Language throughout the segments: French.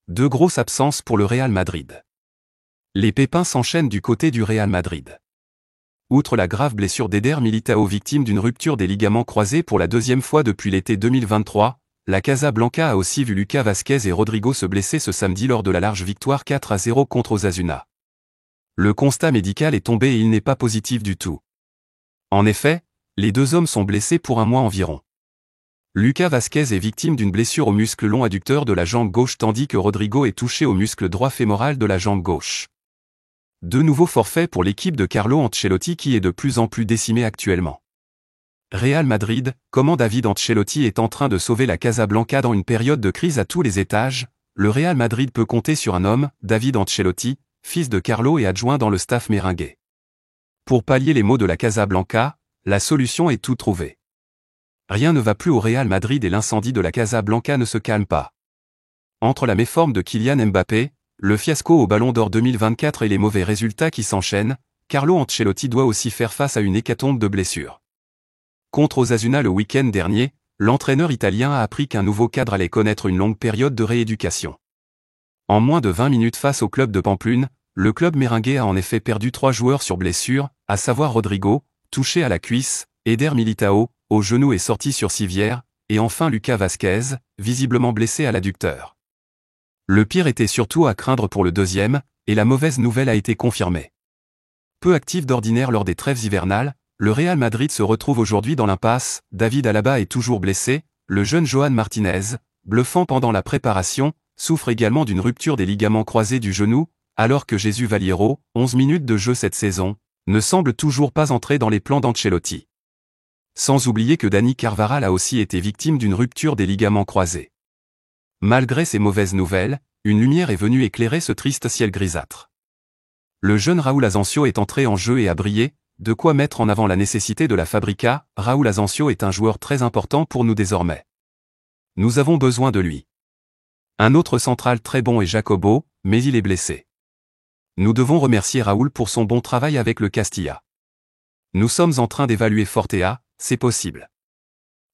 Deux grosses absences pour le Real Madrid. Les pépins s'enchaînent du côté du Real Madrid. Outre la grave blessure d'Éder Militão victime d'une rupture des ligaments croisés pour la deuxième fois depuis l'été 2023, la Casablanca a aussi vu Lucas Vázquez et Rodrigo se blesser ce samedi lors de la large victoire 4-0 contre Osasuna. Le constat médical est tombé et il n'est pas positif du tout. En effet, les deux hommes sont blessés pour un mois environ. Lucas Vázquez est victime d'une blessure au muscle long adducteur de la jambe gauche tandis que Rodrigo est touché au muscle droit fémoral de la jambe gauche. Deux nouveaux forfaits pour l'équipe de Carlo Ancelotti qui est de plus en plus décimée actuellement. Real Madrid, comment David Ancelotti est en train de sauver la Casablanca dans une période de crise à tous les étages, le Real Madrid peut compter sur un homme, David Ancelotti, fils de Carlo et adjoint dans le staff merengue. Pour pallier les maux de la Casablanca, la solution est toute trouvée. Rien ne va plus au Real Madrid et l'incendie de la Casablanca ne se calme pas. Entre la méforme de Kylian Mbappé, le fiasco au Ballon d'Or 2024 et les mauvais résultats qui s'enchaînent, Carlo Ancelotti doit aussi faire face à une hécatombe de blessures. Contre Osasuna le week-end dernier, l'entraîneur italien a appris qu'un nouveau cadre allait connaître une longue période de rééducation. En moins de 20 minutes face au club de Pamplune, le club merengue a en effet perdu 3 joueurs sur blessure, à savoir Rodrigo, touché à la cuisse, Éder Militão, au genou et sorti sur civière, et enfin Lucas Vázquez, visiblement blessé à l'adducteur. Le pire était surtout à craindre pour le deuxième, et la mauvaise nouvelle a été confirmée. Peu actif d'ordinaire lors des trêves hivernales, le Real Madrid se retrouve aujourd'hui dans l'impasse. David Alaba est toujours blessé, le jeune Johan Martinez, bluffant pendant la préparation, souffre également d'une rupture des ligaments croisés du genou, alors que Jesús Valleiro, 11 minutes de jeu cette saison, ne semble toujours pas entrer dans les plans d'Ancelotti. Sans oublier que Dani Carvajal a aussi été victime d'une rupture des ligaments croisés. Malgré ces mauvaises nouvelles, une lumière est venue éclairer ce triste ciel grisâtre. Le jeune Raúl Asensio est entré en jeu et a brillé, de quoi mettre en avant la nécessité de la Fabrica. Raúl Asensio est un joueur très important pour nous désormais. Nous avons besoin de lui. Un autre central très bon est Jacobo, mais il est blessé. Nous devons remercier Raúl pour son bon travail avec le Castilla. Nous sommes en train d'évaluer Fortea, c'est possible.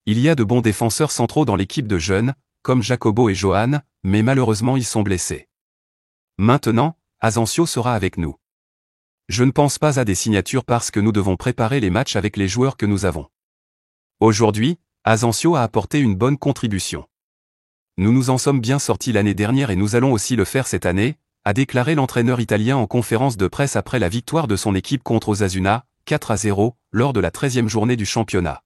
Il y a de bons défenseurs centraux dans l'équipe de jeunes, comme Jacobo et Johan, mais malheureusement ils sont blessés. Maintenant, Asensio sera avec nous. Je ne pense pas à des signatures parce que nous devons préparer les matchs avec les joueurs que nous avons. Aujourd'hui, Asensio a apporté une bonne contribution. Nous nous en sommes bien sortis l'année dernière et nous allons aussi le faire cette année, a déclaré l'entraîneur italien en conférence de presse après la victoire de son équipe contre Osasuna, 4-0, lors de la 13e journée du championnat.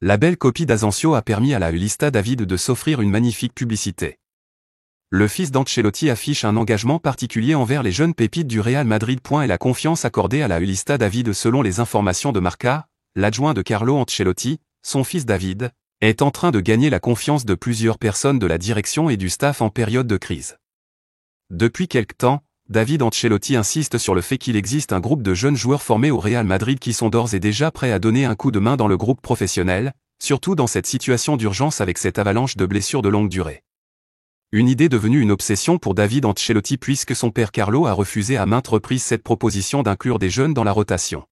La belle copie d'Asensio a permis à la Ulista David de s'offrir une magnifique publicité. Le fils d'Ancelotti affiche un engagement particulier envers les jeunes pépites du Real Madrid. Et la confiance accordée à la Ulista David selon les informations de Marca, l'adjoint de Carlo Ancelotti, son fils David, est en train de gagner la confiance de plusieurs personnes de la direction et du staff en période de crise. Depuis quelque temps, David Ancelotti insiste sur le fait qu'il existe un groupe de jeunes joueurs formés au Real Madrid qui sont d'ores et déjà prêts à donner un coup de main dans le groupe professionnel, surtout dans cette situation d'urgence avec cette avalanche de blessures de longue durée. Une idée devenue une obsession pour David Ancelotti puisque son père Carlo a refusé à maintes reprises cette proposition d'inclure des jeunes dans la rotation.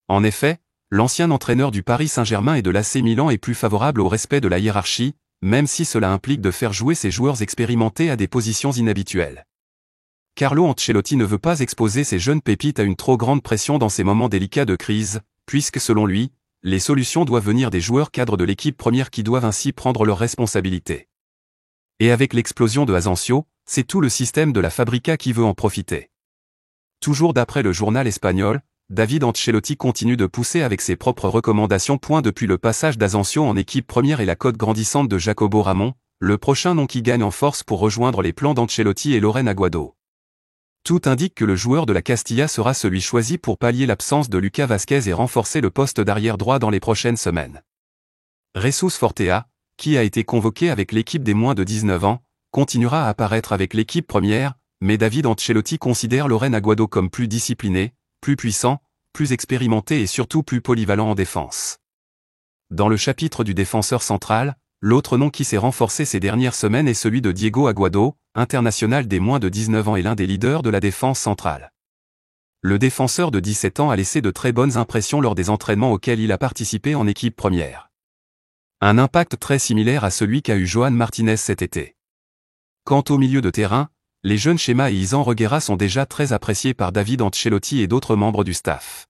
En effet, l'ancien entraîneur du Paris Saint-Germain et de l'AC Milan est plus favorable au respect de la hiérarchie, même si cela implique de faire jouer ses joueurs expérimentés à des positions inhabituelles. Carlo Ancelotti ne veut pas exposer ses jeunes pépites à une trop grande pression dans ces moments délicats de crise, puisque selon lui, les solutions doivent venir des joueurs cadres de l'équipe première qui doivent ainsi prendre leurs responsabilités. Et avec l'explosion de Asensio, c'est tout le système de la Fabrica qui veut en profiter. Toujours d'après le journal espagnol, David Ancelotti continue de pousser avec ses propres recommandations. Depuis le passage d'Asensio en équipe première et la cote grandissante de Jacobo Ramon, le prochain nom qui gagne en force pour rejoindre les plans d'Ancelotti est Loren Aguado. Tout indique que le joueur de la Castilla sera celui choisi pour pallier l'absence de Lucas Vázquez et renforcer le poste d'arrière droit dans les prochaines semaines. Jesús Fortea, qui a été convoqué avec l'équipe des moins de 19 ans, continuera à apparaître avec l'équipe première, mais David Ancelotti considère Loren Aguado comme plus discipliné, plus puissant, plus expérimenté et surtout plus polyvalent en défense. Dans le chapitre du défenseur central, l'autre nom qui s'est renforcé ces dernières semaines est celui de Diego Aguado, international des moins de 19 ans et l'un des leaders de la défense centrale. Le défenseur de 17 ans a laissé de très bonnes impressions lors des entraînements auxquels il a participé en équipe première. Un impact très similaire à celui qu'a eu Johan Martinez cet été. Quant au milieu de terrain, les jeunes Chema et Izan Reguera sont déjà très appréciés par David Ancelotti et d'autres membres du staff.